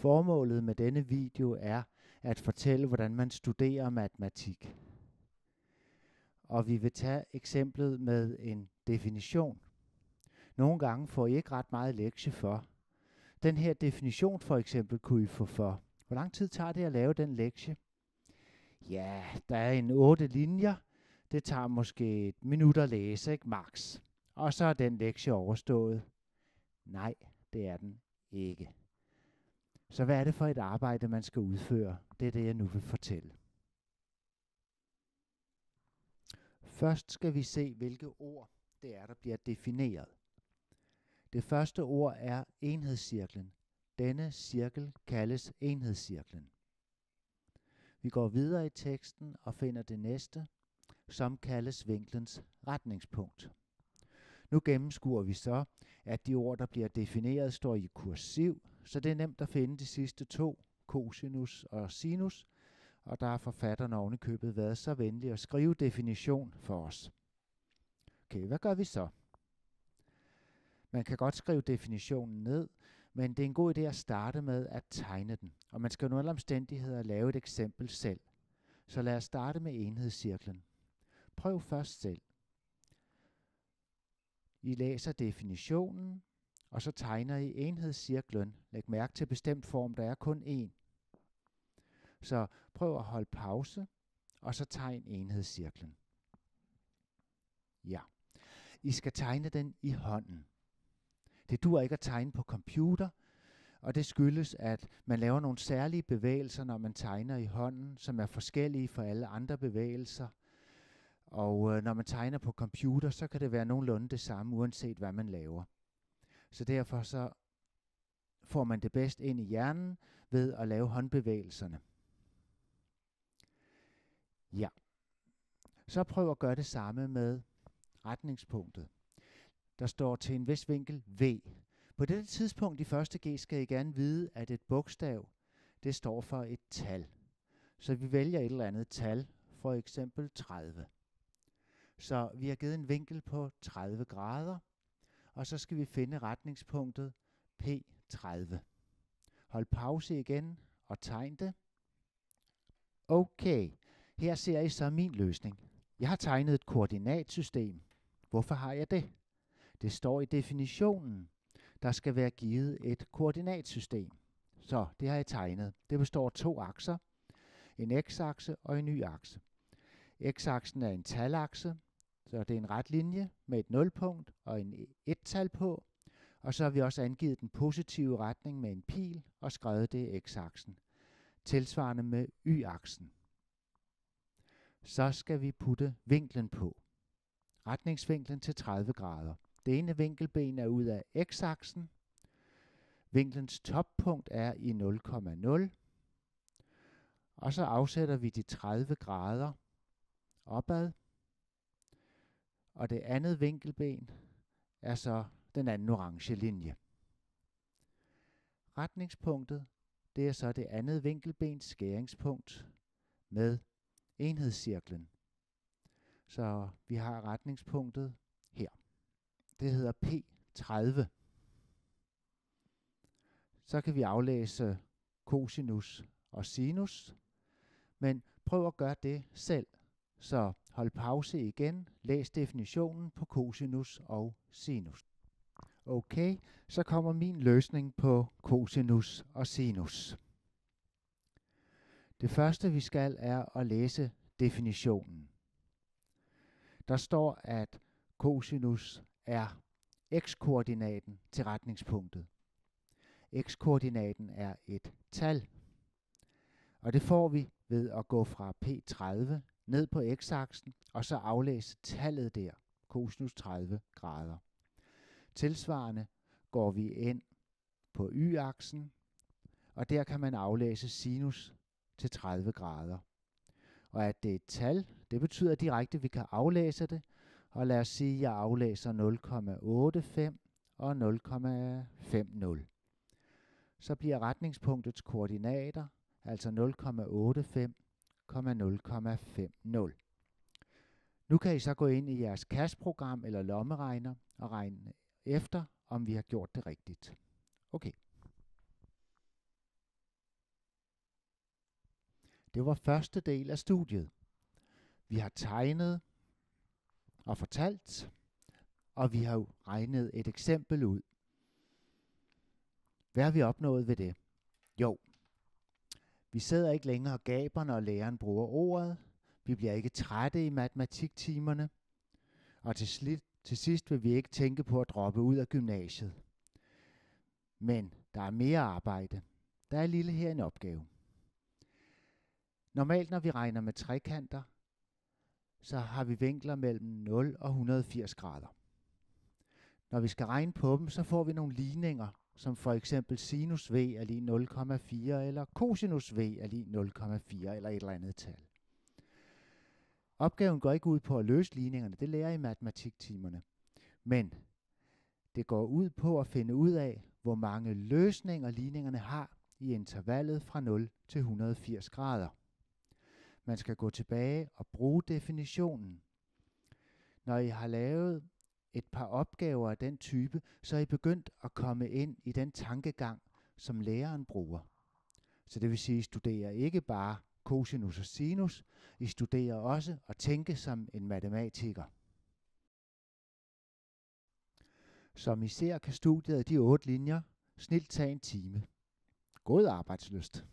Formålet med denne video er at fortælle, hvordan man studerer matematik. Og vi vil tage eksemplet med en definition. Nogle gange får I ikke ret meget lektie for. Den her definition for eksempel kunne I få for. Hvor lang tid tager det at lave den lektie? Ja, der er 8 linjer. Det tager måske 1 minut at læse, ikke? Max. Og så er den lektie overstået. Nej, det er den ikke. Så hvad er det for et arbejde, man skal udføre? Det er det, jeg nu vil fortælle. Først skal vi se, hvilke ord det er, der bliver defineret. Det første ord er enhedscirklen. Denne cirkel kaldes enhedscirklen. Vi går videre i teksten og finder det næste, som kaldes vinklens retningspunkt. Nu gennemskuer vi så, at de ord, der bliver defineret, står i kursiv, så det er nemt at finde de sidste 2, cosinus og sinus, og der har forfatteren ovenikøbet været så venlig at skrive definition for os. Okay, hvad gør vi så? Man kan godt skrive definitionen ned, men det er en god idé at starte med at tegne den, og man skal under alle omstændigheder lave et eksempel selv. Så lad os starte med enhedscirklen. Prøv først selv. I læser definitionen, og så tegner I enhedscirklen. Læg mærke til bestemt form, der er kun én. Så prøv at holde pause, og så tegn enhedscirklen. Ja. I skal tegne den i hånden. Det duer ikke at tegne på computer, og det skyldes, at man laver nogle særlige bevægelser, når man tegner i hånden, som er forskellige fra alle andre bevægelser. Og når man tegner på computer, så kan det være nogenlunde det samme, uanset hvad man laver. Så derfor så får man det bedst ind i hjernen ved at lave håndbevægelserne. Ja. Så prøv at gøre det samme med retningspunktet. Der står til en vis vinkel V. På dette tidspunkt i første G skal I gerne vide, at et bogstav, det står for et tal. Så vi vælger et eller andet tal, for eksempel 30. Så vi har givet en vinkel på 30 grader, og så skal vi finde retningspunktet P30. Hold pause igen og tegn det. Okay, her ser I så min løsning. Jeg har tegnet et koordinatsystem. Hvorfor har jeg det? Det står i definitionen. Der skal være givet et koordinatsystem. Så det har jeg tegnet. Det består af 2 akser. En x-akse og en y-akse. X-aksen er en talakse, så det er en ret linje med et nulpunkt og en 1-tal på. Og så har vi også angivet den positive retning med en pil og skrevet det i x-aksen. Tilsvarende med y-aksen. Så skal vi putte vinklen på. Retningsvinklen til 30 grader. Det ene vinkelben er ud af x-aksen. Vinklens toppunkt er i 0,0. Og så afsætter vi de 30 grader opad. Og det andet vinkelben er så den anden orange linje. Retningspunktet, det er så det andet vinkelbens skæringspunkt med enhedscirklen. Så vi har retningspunktet her. Det hedder P30. Så kan vi aflæse cosinus og sinus. Men prøv at gøre det selv. Så hold pause igen. Læs definitionen på cosinus og sinus. Okay, så kommer min løsning på cosinus og sinus. Det første vi skal er at læse definitionen. Der står, at cosinus er x-koordinaten til retningspunktet. X-koordinaten er et tal, og det får vi ved at gå fra P30 ned på x-aksen, og så aflæse tallet der, cosinus 30 grader. Tilsvarende går vi ind på y-aksen, og der kan man aflæse sinus til 30 grader. Og at det er et tal, det betyder direkte, at vi kan aflæse det, og lad os sige, at jeg aflæser 0,85 og 0,50. Så bliver retningspunktets koordinater, altså 0,85, 0,50. Nu kan I så gå ind i jeres CAS-program eller lommeregner og regne efter, om vi har gjort det rigtigt. Okay. Det var første del af studiet. Vi har tegnet og fortalt, og vi har regnet et eksempel ud. Hvad har vi opnået ved det? Jo, vi sidder ikke længere og gaber, når læreren bruger ordet. Vi bliver ikke trætte i matematiktimerne. Og til sidst vil vi ikke tænke på at droppe ud af gymnasiet. Men der er mere arbejde. Der er lille her en opgave. Normalt, når vi regner med trekanter, så har vi vinkler mellem 0 og 180 grader. Når vi skal regne på dem, så får vi nogle ligninger, som for eksempel sinus v er lig 0,4, eller cosinus v er lig 0,4, eller et eller andet tal. Opgaven går ikke ud på at løse ligningerne, det lærer I i matematiktimerne. Men det går ud på at finde ud af, hvor mange løsninger ligningerne har i intervallet fra 0 til 180 grader. Man skal gå tilbage og bruge definitionen. Når I har lavet et par opgaver af den type, så er I begyndt at komme ind i den tankegang, som læreren bruger. Så det vil sige, at I studerer ikke bare cosinus og sinus, I studerer også at tænke som en matematiker. Som I ser, kan studiet af de 8 linjer snilt tage en time. God arbejdslyst!